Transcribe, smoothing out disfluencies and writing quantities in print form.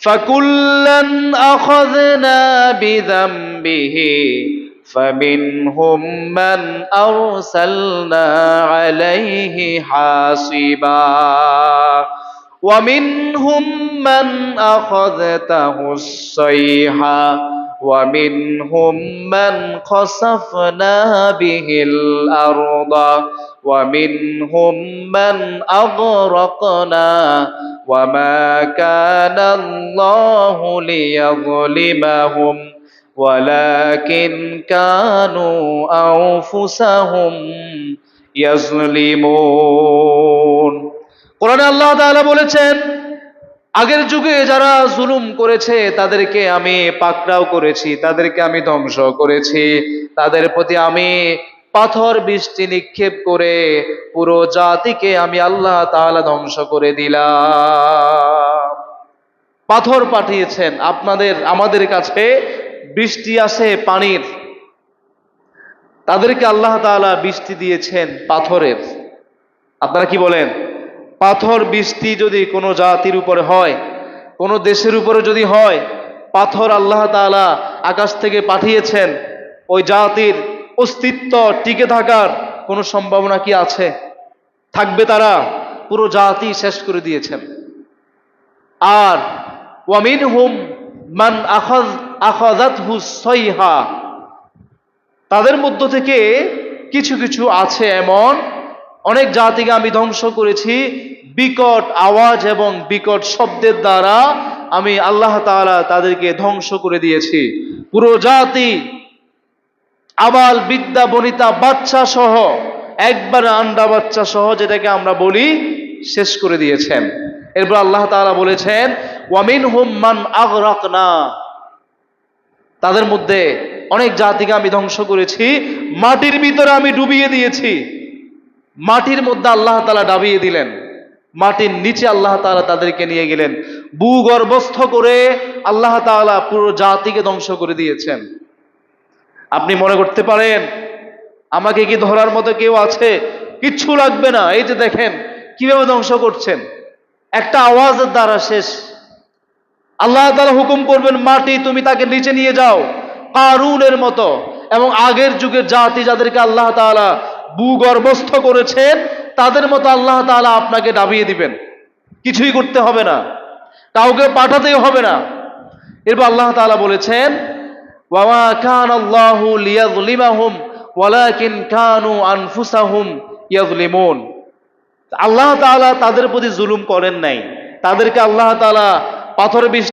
فكلا أخذنا بذنبه فمنهم من أرسلنا عليه حاصبا ومنهم من أخذته الصيحة ومنهم من خسفنا به الأرض ومنهم من أغرقنا وما كان الله ليظلمهم ولكن كانوا أنفسهم يظلمون কোরআনে আল্লাহ তাআলা বলেছেন আগের যুগে যারা জুলুম করেছে তাদেরকে আমি পাকড়াও করেছি, তাদেরকে আমি ধ্বংস করেছি, তাদের প্রতি আমি পাথর বৃষ্টি নিক্ষেপ করে পুরো জাতিকে আমি আল্লাহ তাআলা ধ্বংস করে দিলাম। পাথর পাঠিয়েছেন আমাদের কাছে, বৃষ্টি আসে পানির, তাদেরকে আল্লাহ তাআলা বৃষ্টি দিয়েছেন পাথরের। আপনারা কি বলেন? পাথর বৃষ্টি যদি কোনো জাতির উপরে হয়, কোনো দেশের উপরে যদি হয়, পাথর আল্লাহ তাআলা আকাশ থেকে পাঠিয়েছেন, ওই জাতির অস্তিত্ব টিকে থাকার কোনো সম্ভাবনা কি আছে? থাকবে তারা? পুরো জাতি শেষ করে দিয়েছেন। আর ওয়ামিনহুম মান আখাযাতহু সাইহা, তাদের মধ্য থেকে কিছু কিছু আছে এমন, অনেক জাতিকে আমি ধ্বংস করেছি বিকট আওয়াজ এবং বিকট শব্দের দ্বারা আমি আল্লাহ তাআলা তাদেরকে ধ্বংস করে দিয়েছি। পুরো জাতি আবাল বিদ্যা বনিতা বাচ্চা সহ, একবার আন্ডা বাচ্চা সহ যেটাকে আমরা বলি, শেষ করে দিয়েছেন। এরপর আল্লাহ তাআলা বলেছেন ওয়ামিনহুম মান আগরাকনা, তাদের মধ্যে অনেক জাতিকে আমি ধ্বংস করেছি মাটির ভিতরে আমি ডুবিয়ে দিয়েছি। মাটির মধ্যে আল্লাহ তাআলা ডাবিয়ে দিলেন, মাটির নিচে আল্লাহ তাআলা তাদেরকে নিয়ে গেলেন, ভূগর্ভস্থ করে আল্লাহ তাআলা পুরো জাতিকে ধ্বংস করে দিয়েছেন। আপনি মনে করতে পারেন আমাকে কি ধরার মতো কেউ আছে? কিচ্ছু লাগবে না, এই যে দেখেন কিভাবে ধ্বংস করছেন, একটা আওয়াজের দ্বারা শেষ। আল্লাহ তাআলা হুকুম করবেন মাটি তুমি তাকে নিচে নিয়ে যাও, কারুনের মতো এবং আগের যুগের জাতি যাদেরকে আল্লাহ তাআলা ভূগর্ভস্থ করেছেন তাদের মতো আল্লাহ তাআলা আপনাকে ডাবিয়ে দিবেন, কিছুই করতে হবে না, কাউকে পাঠাতেই হবে না। এরপর আল্লাহ তাআলা বলেছেন ওয়ামা কানাল্লাহু লিয়াযলিমাহুম ওয়ালাকিন কানু আনফুসাহুম ইয়াযলিমুন। আল্লাহ তাআলা তাদের প্রতি জুলুম করেন নাই, তাদেরকে আল্লাহ তাআলা পাথর